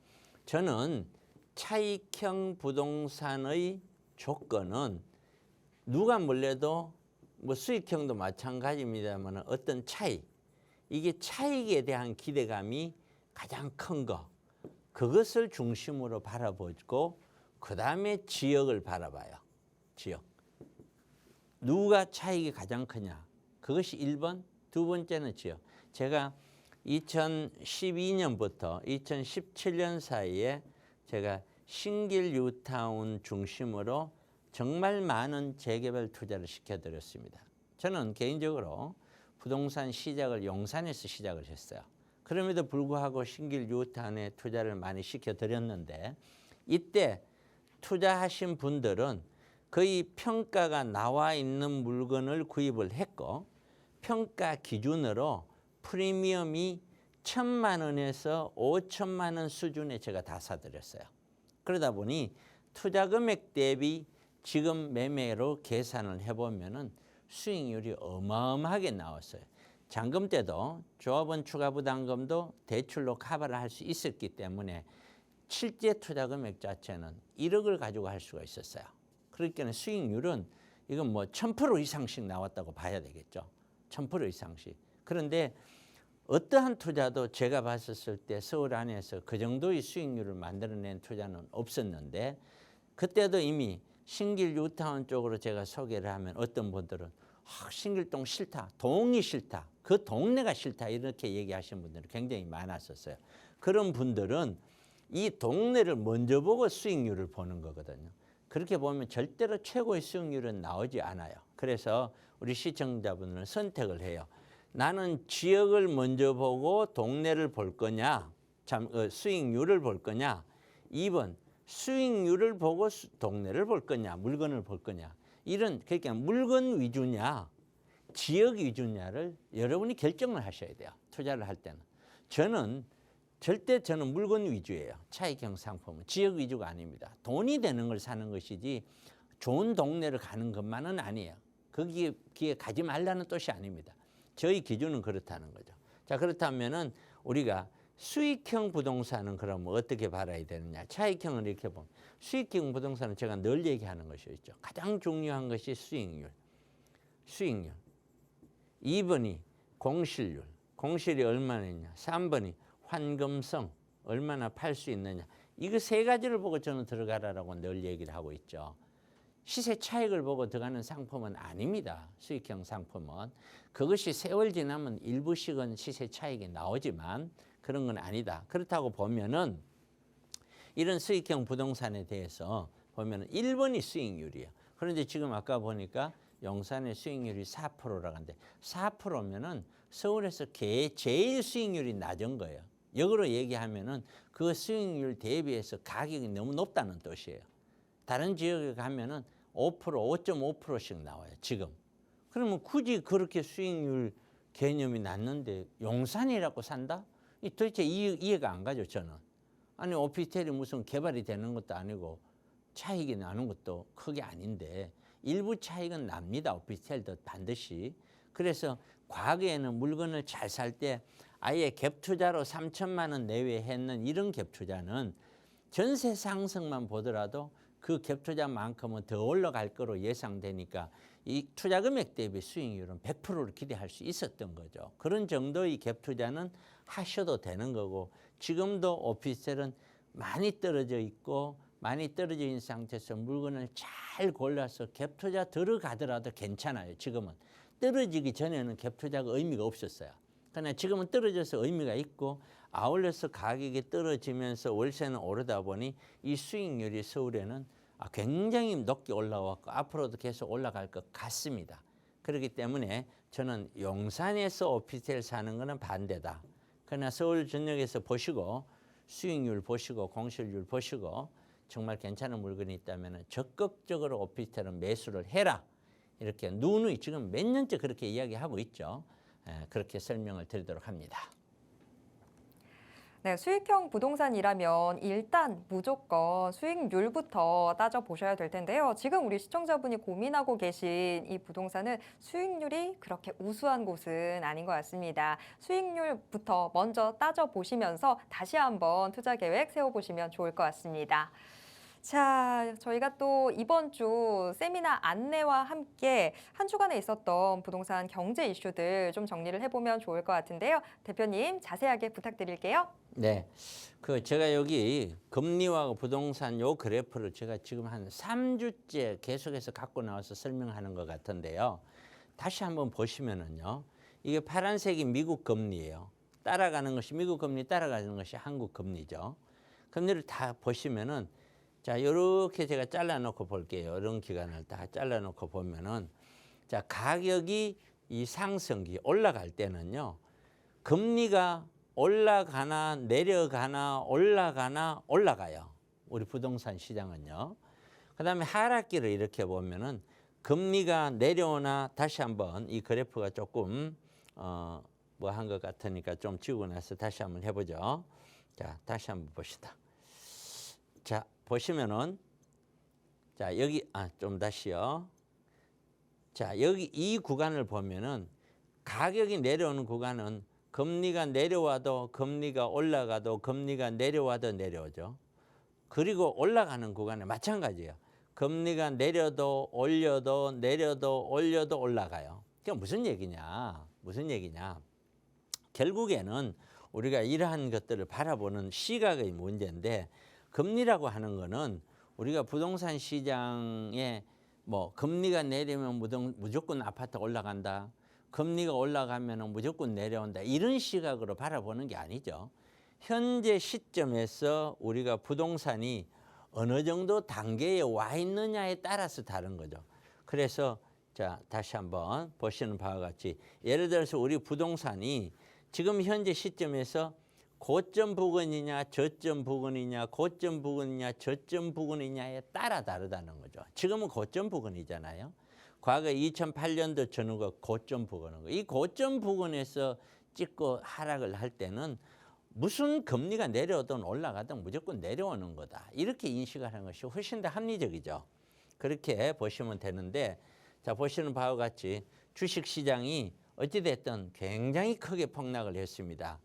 저는 차익형 부동산의 조건은 누가 몰래도 뭐 수익형도 마찬가지입니다만 어떤 차익, 이게 차익에 대한 기대감이 가장 큰 거, 그것을 중심으로 바라보고 그 다음에 지역을 바라봐요. 지역. 누가 차익이 가장 크냐, 그것이 1번, 두 번째는 지역. 제가 2012년부터 2017년 사이에 제가 신길 뉴타운 중심으로 정말 많은 재개발 투자를 시켜드렸습니다. 저는 개인적으로 부동산 시작을 용산에서 시작을 했어요. 그럼에도 불구하고 신길 뉴타운에 투자를 많이 시켜드렸는데 이때 투자하신 분들은 거의 평가가 나와 있는 물건을 구입을 했고 평가 기준으로 프리미엄이 1,000만 원에서 5천만 원 수준에 제가 다 사드렸어요. 그러다 보니 투자 금액 대비 지금 매매로 계산을 해보면은 수익률이 어마어마하게 나왔어요. 잔금 때도 조합원 추가 부담금도 대출로 커버를 할 수 있었기 때문에 실제 투자 금액 자체는 1억을 가지고 할 수가 있었어요. 그렇기 때문에 수익률은 이건 뭐 1000% 이상씩 나왔다고 봐야 되겠죠. 1000% 이상씩. 그런데 어떠한 투자도 제가 봤었을 때 서울 안에서 그 정도의 수익률을 만들어낸 투자는 없었는데 그때도 이미 신길 뉴타운 쪽으로 제가 소개를 하면 어떤 분들은 신길동 싫다, 동이 싫다, 그 동네가 싫다 이렇게 얘기하시는 분들이 굉장히 많았었어요. 그런 분들은 이 동네를 먼저 보고 수익률을 보는 거거든요. 그렇게 보면 절대로 최고의 수익률은 나오지 않아요. 그래서 우리 시청자분들은 선택을 해요. 나는 지역을 먼저 보고 동네를 볼 거냐, 수익률을 볼 거냐. 2번 수익률을 보고 동네를 볼 거냐, 물건을 볼 거냐. 이런 그러니까 물건 위주냐, 지역 위주냐를 여러분이 결정을 하셔야 돼요. 투자를 할 때는. 저는 물건 위주예요. 차익형 상품은 지역 위주가 아닙니다. 돈이 되는 걸 사는 것이지 좋은 동네를 가는 것만은 아니에요. 거기에 가지 말라는 뜻이 아닙니다. 저희 기준은 그렇다는 거죠. 자, 그렇다면은 우리가 수익형 부동산은 그러면 어떻게 봐야 되느냐? 차익형을 이렇게 보면 수익형 부동산은 제가 늘 얘기하는 것이 있죠. 가장 중요한 것이 수익률. 수익률. 2번이 공실률. 공실이 얼마나 있냐? 3번이 환금성. 얼마나 팔 수 있느냐. 이거 세 가지를 보고 저는 들어가라라고 늘 얘기를 하고 있죠. 시세 차익을 보고 들어가는 상품은 아닙니다. 수익형 상품은. 그것이 세월 지나면 일부씩은 시세 차익이 나오지만 그런 건 아니다. 그렇다고 보면은 이런 수익형 부동산에 대해서 보면은 1번이 수익률이에요. 그런데 지금 아까 보니까 용산의 수익률이 4%라고 하는데 4%면은 서울에서 제일 수익률이 낮은 거예요. 역으로 얘기하면은 그 수익률 대비해서 가격이 너무 높다는 뜻이에요. 다른 지역에 가면은 5%, 5.5%씩 나와요, 지금. 그러면 굳이 그렇게 수익률 개념이 낮는데 용산이라고 산다? 도대체 이해가 안 가죠, 저는. 아니, 오피스텔이 무슨 개발이 되는 것도 아니고 차익이 나는 것도 크게 아닌데 일부 차익은 납니다, 오피스텔도 반드시. 그래서 과거에는 물건을 잘 살 때 아예 갭 투자로 3천만 원 내외 했는 이런 갭 투자는 전세 상승만 보더라도 그 갭 투자만큼은 더 올라갈 거로 예상되니까 이 투자 금액 대비 수익률은 100%를 기대할 수 있었던 거죠. 그런 정도의 갭 투자는 하셔도 되는 거고 지금도 오피스텔은 많이 떨어져 있고 많이 떨어져 있는 상태에서 물건을 잘 골라서 갭 투자 들어가더라도 괜찮아요. 지금은. 떨어지기 전에는 갭 투자가 의미가 없었어요. 그러나 지금은 떨어져서 의미가 있고 아울러서 가격이 떨어지면서 월세는 오르다 보니 이 수익률이 서울에는 굉장히 높게 올라왔고 앞으로도 계속 올라갈 것 같습니다. 그렇기 때문에 저는 용산에서 오피스텔 사는 거는 반대다. 그러나 서울 전역에서 보시고 수익률 보시고 공실률 보시고 정말 괜찮은 물건이 있다면 적극적으로 오피스텔은 매수를 해라. 이렇게 누누이 지금 몇 년째 그렇게 이야기하고 있죠. 그렇게 설명을 드리도록 합니다. 네, 수익형 부동산이라면 일단 무조건 수익률부터 따져보셔야 될 텐데요. 지금 우리 시청자분이 고민하고 계신 이 부동산은 수익률이 그렇게 우수한 곳은 아닌 것 같습니다. 수익률부터 먼저 따져보시면서 다시 한번 투자 계획 세워보시면 좋을 것 같습니다. 자, 저희가 또 이번 주 세미나 안내와 함께 한 주간에 있었던 부동산 경제 이슈들 좀 정리를 해보면 좋을 것 같은데요. 대표님 자세하게 부탁드릴게요. 네, 제가 여기 금리와 부동산 요 그래프를 제가 지금 한 3주째 계속해서 갖고 나와서 설명하는 것 같은데요. 다시 한번 보시면은요, 이게 파란색이 미국 금리예요. 따라가는 것이 미국 금리 따라가는 것이 한국 금리죠. 금리를 다 보시면은 자, 이렇게 제가 잘라놓고 볼게요. 이런 기간을 다 잘라놓고 보면은 자, 가격이 이 상승기 올라갈 때는요, 금리가 올라가나 내려가나 올라가나 올라가요. 우리 부동산 시장은요. 그다음에 하락기를 이렇게 보면은 금리가 내려오나 다시 한번 이 그래프가 조금 뭐 한 것 같으니까 좀 지우고 나서 다시 한번 해보죠. 자, 다시 한번 봅시다. 자, 보시면은 자, 여기 좀 다시요. 자, 여기 이 구간을 보면은 가격이 내려오는 구간은 금리가 내려와도 금리가 올라가도 금리가 내려와도 내려오죠. 그리고 올라가는 구간은 마찬가지예요. 금리가 내려도 올려도 내려도 올려도 올라가요. 그게 무슨 얘기냐? 무슨 얘기냐? 결국에는 우리가 이러한 것들을 바라보는 시각의 문제인데 금리라고 하는 거는 우리가 부동산 시장에 뭐 금리가 내리면 무조건 아파트 올라간다. 금리가 올라가면 무조건 내려온다. 이런 시각으로 바라보는 게 아니죠. 현재 시점에서 우리가 부동산이 어느 정도 단계에 와 있느냐에 따라서 다른 거죠. 그래서 자, 다시 한번 보시는 바와 같이 예를 들어서 우리 부동산이 지금 현재 시점에서 고점 부근이냐 저점 부근이냐 고점 부근이냐 저점 부근이냐에 따라 다르다는 거죠. 지금은 고점 부근이잖아요. 과거 2008년도 전후가 고점 부근인 거예요. 이 고점 부근에서 찍고 하락을 할 때는 무슨 금리가 내려오든 올라가든 무조건 내려오는 거다. 이렇게 인식하는 것이 훨씬 더 합리적이죠. 그렇게 보시면 되는데 자, 보시는 바와 같이 주식시장이 어찌됐든 굉장히 크게 폭락을 했습니다.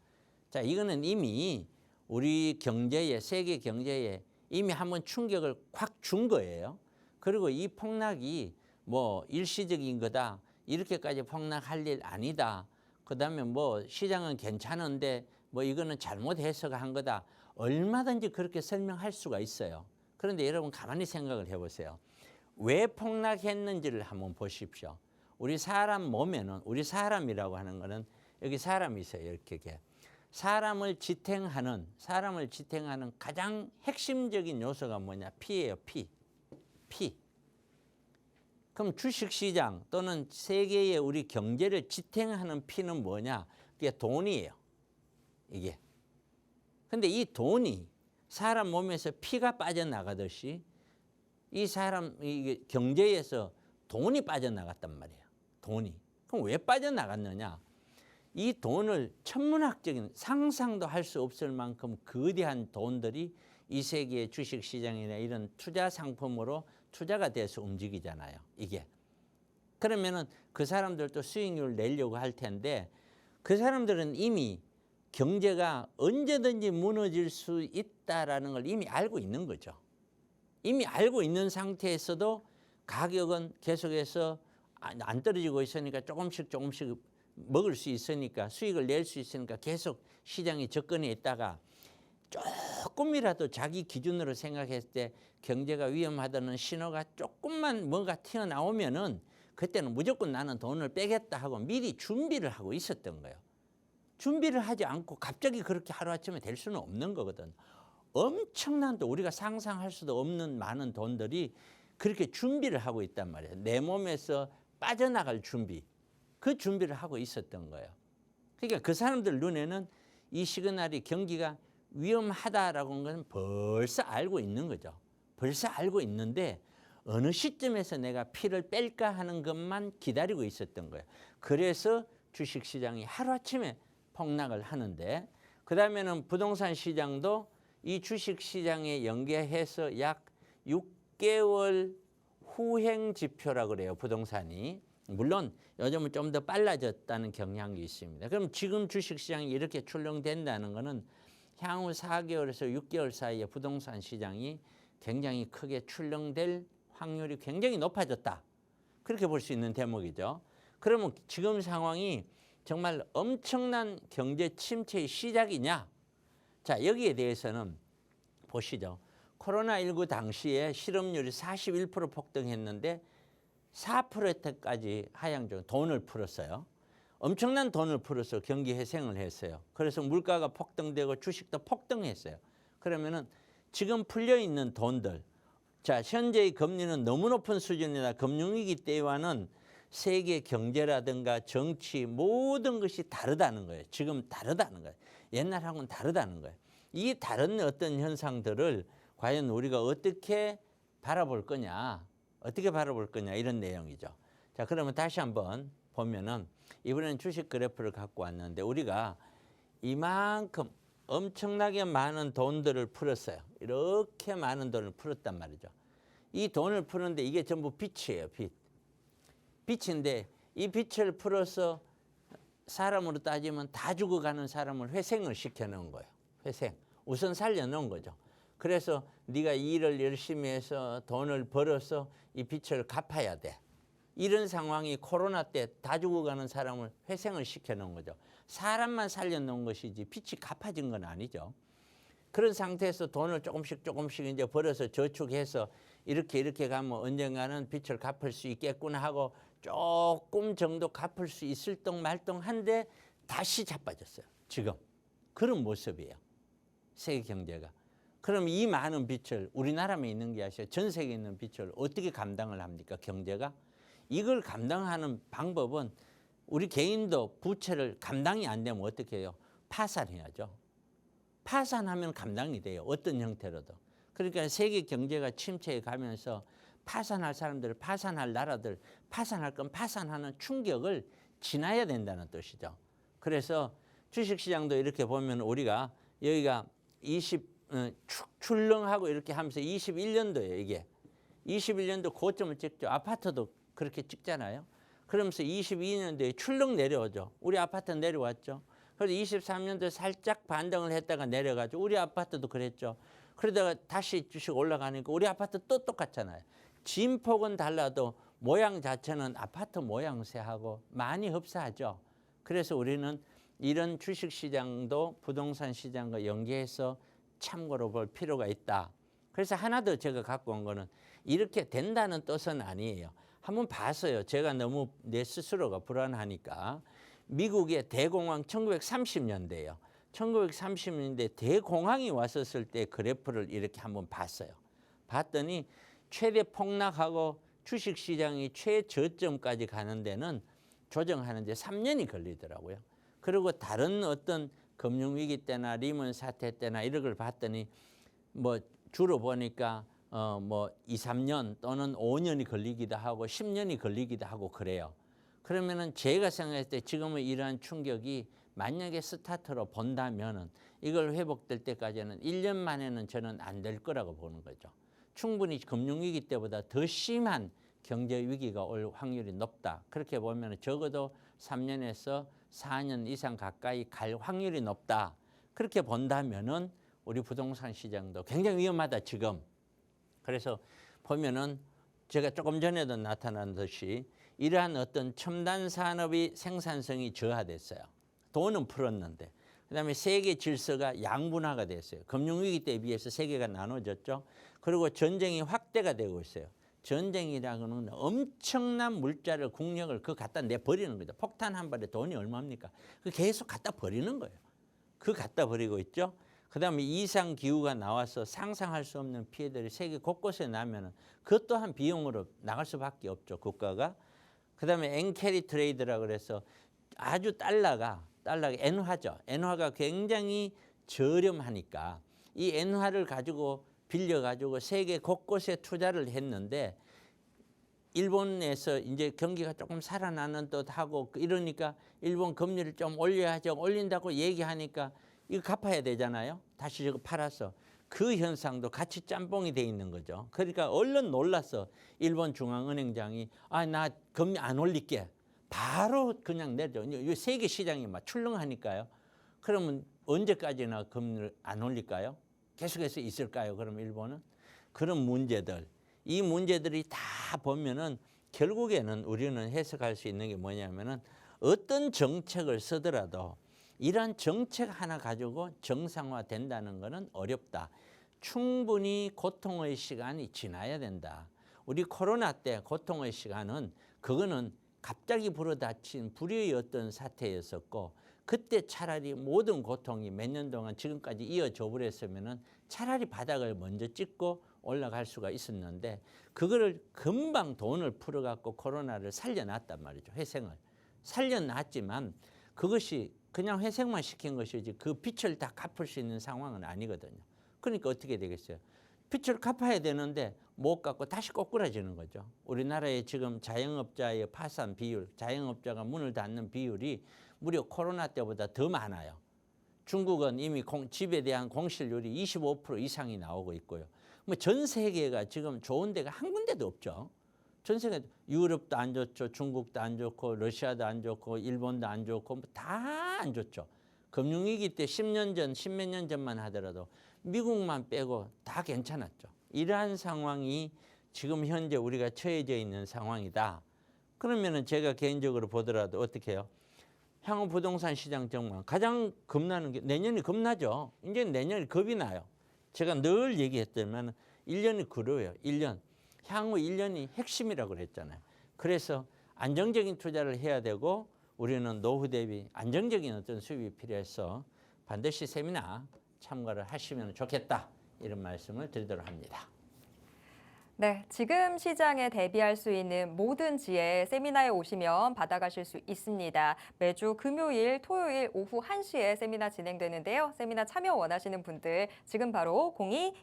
자, 이거는 이미 우리 경제에, 세계 경제에 이미 한번 충격을 확 준 거예요. 그리고 이 폭락이 뭐 일시적인 거다. 이렇게까지 폭락할 일 아니다. 그다음에 뭐 시장은 괜찮은데 뭐 이거는 잘못 해석을 한 거다. 얼마든지 그렇게 설명할 수가 있어요. 그런데 여러분 가만히 생각을 해보세요. 왜 폭락했는지를 한번 보십시오. 우리 사람 몸에는, 우리 사람이라고 하는 거는 여기 사람이 있어요. 이렇게. 사람을 지탱하는 가장 핵심적인 요소가 뭐냐? 피예요. 피. 그럼 주식시장 또는 세계의 우리 경제를 지탱하는 피는 뭐냐? 그게 돈이에요. 이게. 근데 이 돈이 사람 몸에서 피가 빠져나가듯이 이 사람 이게 경제에서 돈이 빠져나갔단 말이에요. 돈이. 그럼 왜 빠져나갔느냐? 이 돈을 천문학적인 상상도 할 수 없을 만큼 거대한 돈들이 이 세계의 주식시장이나 이런 투자 상품으로 투자가 돼서 움직이잖아요. 이게. 그러면은 그 사람들도 수익률을 내려고 할 텐데 그 사람들은 이미 경제가 언제든지 무너질 수 있다라는 걸 이미 알고 있는 거죠. 이미 알고 있는 상태에서도 가격은 계속해서 안 떨어지고 있으니까 조금씩 먹을 수 있으니까 수익을 낼 수 있으니까 계속 시장에 접근해 있다가 조금이라도 자기 기준으로 생각했을 때 경제가 위험하다는 신호가 조금만 뭔가 튀어나오면은 그때는 무조건 나는 돈을 빼겠다 하고 미리 준비를 하고 있었던 거예요. 준비를 하지 않고 갑자기 그렇게 하루아침에 될 수는 없는 거거든. 엄청난 돈, 우리가 상상할 수도 없는 많은 돈들이 그렇게 준비를 하고 있단 말이에요. 내 몸에서 빠져나갈 준비, 그 준비를 하고 있었던 거예요. 그러니까 그 사람들 눈에는 이 시그널이 경기가 위험하다라고 하는 건 벌써 알고 있는 거죠. 벌써 알고 있는데 어느 시점에서 내가 피를 뺄까 하는 것만 기다리고 있었던 거예요. 그래서 주식시장이 하루아침에 폭락을 하는데 그다음에는 부동산 시장도 이 주식시장에 연계해서 약 6개월 후행 지표라고 그래요. 부동산이. 물론 요즘은 좀 더 빨라졌다는 경향이 있습니다. 그럼 지금 주식시장이 이렇게 출렁된다는 것은 향후 4개월에서 6개월 사이에 부동산 시장이 굉장히 크게 출렁될 확률이 굉장히 높아졌다. 그렇게 볼 수 있는 대목이죠. 그러면 지금 상황이 정말 엄청난 경제 침체의 시작이냐? 자, 여기에 대해서는 보시죠. 코로나19 당시에 실업률이 41% 폭등했는데 4%까지 하향적 돈을 풀었어요. 엄청난 돈을 풀어서 경기 회생을 했어요. 그래서 물가가 폭등되고 주식도 폭등했어요. 그러면은 지금 풀려 있는 돈들, 자, 현재의 금리는 너무 높은 수준이다. 금융위기 때와는 세계 경제라든가 정치 모든 것이 다르다는 거예요. 지금 다르다는 거예요. 옛날하고는 다르다는 거예요. 이 다른 어떤 현상들을 과연 우리가 어떻게 바라볼 거냐, 이런 내용이죠. 자, 그러면 다시 한번 보면은 이번에는 주식 그래프를 갖고 왔는데 우리가 이만큼 엄청나게 많은 돈들을 풀었어요. 이렇게 많은 돈을 풀었단 말이죠. 이 돈을 푸는데 이게 전부 빚이에요. 빚인데 이 빚을 풀어서 사람으로 따지면 다 죽어가는 사람을 회생을 시켜놓은 거예요. 회생. 우선 살려놓은 거죠. 그래서 네가 일을 열심히 해서 돈을 벌어서 이 빚을 갚아야 돼. 이런 상황이 코로나 때 다 죽어가는 사람을 회생을 시켜놓은 거죠. 사람만 살려놓은 것이지 빚이 갚아진 건 아니죠. 그런 상태에서 돈을 조금씩 이제 벌어서 저축해서 이렇게 가면 언젠가는 빚을 갚을 수 있겠구나 하고 조금 정도 갚을 수 있을 똥 말똥한데 다시 자빠졌어요. 지금 그런 모습이에요. 세계 경제가. 그럼 이 많은 빚을 우리나라만 있는 게 아니라 전 세계에 있는 빚을 어떻게 감당을 합니까? 경제가. 이걸 감당하는 방법은 우리 개인도 부채를 감당이 안 되면 어떻게 해요? 파산해야죠. 파산하면 감당이 돼요. 어떤 형태로도. 그러니까 세계 경제가 침체에 가면서 파산할 사람들, 파산할 나라들, 파산할 건 파산하는 충격을 지나야 된다는 뜻이죠. 그래서 주식시장도 이렇게 보면 우리가 여기가 출렁하고 이렇게 하면서 21년도예요. 이게 21년도 고점을 찍죠. 아파트도 그렇게 찍잖아요. 그러면서 22년도에 출렁 내려오죠. 우리 아파트 내려왔죠. 그래서 23년도 살짝 반등을 했다가 내려가지고 우리 아파트도 그랬죠. 그러다가 다시 주식 올라가니까 우리 아파트 또 똑같잖아요. 진폭은 달라도 모양 자체는 아파트 모양새하고 많이 흡사하죠. 그래서 우리는 이런 주식시장도 부동산 시장과 연계해서 참고로 볼 필요가 있다. 그래서 하나 더 제가 갖고 온 거는 이렇게 된다는 뜻은 아니에요. 한번 봤어요. 제가 너무 내 스스로가 불안하니까. 미국의 대공황 1930년대예요. 1930년대 대공황이 왔었을 때 그래프를 이렇게 한번 봤어요. 봤더니 최대 폭락하고 주식시장이 최저점까지 가는 데는 조정하는 데 3년이 걸리더라고요. 그리고 다른 어떤 금융위기 때나 리먼 사태 때나 이런 걸 봤더니 뭐 주로 보니까 뭐 2, 3년 또는 5년이 걸리기도 하고 10년이 걸리기도 하고 그래요. 그러면은 제가 생각했을 때 지금은 이러한 충격이 만약에 스타트로 본다면은 이걸 회복될 때까지는 1년 만에는 저는 안 될 거라고 보는 거죠. 충분히 금융위기 때보다 더 심한 경제 위기가 올 확률이 높다. 그렇게 보면 적어도 3년에서 4년 이상 가까이 갈 확률이 높다. 그렇게 본다면은 우리 부동산 시장도 굉장히 위험하다 지금. 그래서 보면은 제가 조금 전에도 나타난 듯이 이러한 어떤 첨단 산업이 생산성이 저하됐어요. 돈은 풀었는데. 그다음에 세계 질서가 양분화가 됐어요. 금융위기 때에 비해서 세계가 나눠졌죠. 그리고 전쟁이 확대가 되고 있어요. 전쟁이라고는 엄청난 물자를 국력을 그 갖다 내버리는 거죠. 폭탄 한 발에 돈이 얼마입니까? 그 계속 갖다 버리는 거예요. 그 갖다 버리고 있죠. 그다음에 이상 기후가 나와서 상상할 수 없는 피해들이 세계 곳곳에 나면은 그것 또한 비용으로 나갈 수밖에 없죠. 국가가. 그다음에 엔캐리 트레이드라고 그래서 아주 달러가 엔화죠. 엔화가 굉장히 저렴하니까 이 엔화를 가지고 빌려가지고 세계 곳곳에 투자를 했는데 일본에서 이제 경기가 조금 살아나는 듯하고 이러니까 일본 금리를 좀 올려야죠. 올린다고 얘기하니까 이거 갚아야 되잖아요. 다시 저거 팔아서. 그 현상도 같이 짬뽕이 돼 있는 거죠. 그러니까 얼른 놀라서 일본 중앙은행장이 나 금리 안 올릴게. 바로 그냥 내죠. 세계 시장이 막 출렁하니까요. 그러면 언제까지나 금리를 안 올릴까요? 계속해서 있을까요? 그럼 일본은? 그런 문제들. 이 문제들이 다 보면은 결국에는 우리는 해석할 수 있는 게 뭐냐면은 어떤 정책을 쓰더라도 이러한 정책 하나 가지고 정상화 된다는 것은 어렵다. 충분히 고통의 시간이 지나야 된다. 우리 코로나 때 고통의 시간은 그거는 갑자기 불어닥친 불의의 어떤 사태였었고 그때 차라리 모든 고통이 몇 년 동안 지금까지 이어져 버렸으면은 차라리 바닥을 먼저 찍고 올라갈 수가 있었는데 그거를 금방 돈을 풀어갖고 코로나를 살려놨단 말이죠. 회생을. 살려놨지만 그것이 그냥 회생만 시킨 것이지 그 빚을 다 갚을 수 있는 상황은 아니거든요. 그러니까 어떻게 되겠어요? 빚을 갚아야 되는데 못 갚고 다시 꼬꾸라지는 거죠. 우리나라의 지금 자영업자의 파산 비율, 자영업자가 문을 닫는 비율이 무려 코로나 때보다 더 많아요. 중국은 이미 집에 대한 공실률이 25% 이상이 나오고 있고요. 뭐 전 세계가 지금 좋은 데가 한 군데도 없죠. 전 세계 유럽도 안 좋죠. 중국도 안 좋고 러시아도 안 좋고 일본도 안 좋고 다 안 좋죠. 금융위기 때 10년 전, 10몇 년 전만 하더라도 미국만 빼고 다 괜찮았죠. 이러한 상황이 지금 현재 우리가 처해져 있는 상황이다. 그러면은 제가 개인적으로 보더라도 어떻게 해요? 향후 부동산 시장 정말 가장 겁나는 게 내년이 겁나죠. 이제 내년이 겁이 나요. 제가 늘 얘기했더니만 1년이 그래요. 1년. 향후 1년이 핵심이라고 그랬잖아요. 그래서 안정적인 투자를 해야 되고 우리는 노후 대비 안정적인 어떤 수입이 필요해서 반드시 세미나 참가를 하시면 좋겠다. 이런 말씀을 드리도록 합니다. 네, 지금 시장에 대비할 수 있는 모든 지혜 세미나에 오시면 받아가실 수 있습니다. 매주 금요일, 토요일 오후 1시에 세미나 진행되는데요. 세미나 참여 원하시는 분들 지금 바로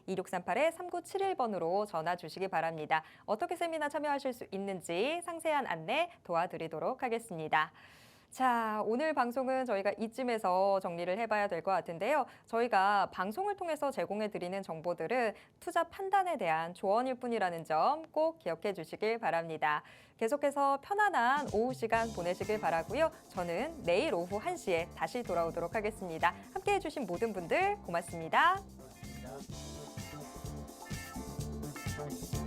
02-2638-3971번으로 전화 주시기 바랍니다. 어떻게 세미나 참여하실 수 있는지 상세한 안내 도와드리도록 하겠습니다. 자, 오늘 방송은 저희가 이쯤에서 정리를 해봐야 될 것 같은데요. 저희가 방송을 통해서 제공해드리는 정보들은 투자 판단에 대한 조언일 뿐이라는 점 꼭 기억해 주시길 바랍니다. 계속해서 편안한 오후 시간 보내시길 바라고요. 저는 내일 오후 1시에 다시 돌아오도록 하겠습니다. 함께해 주신 모든 분들 고맙습니다. 감사합니다.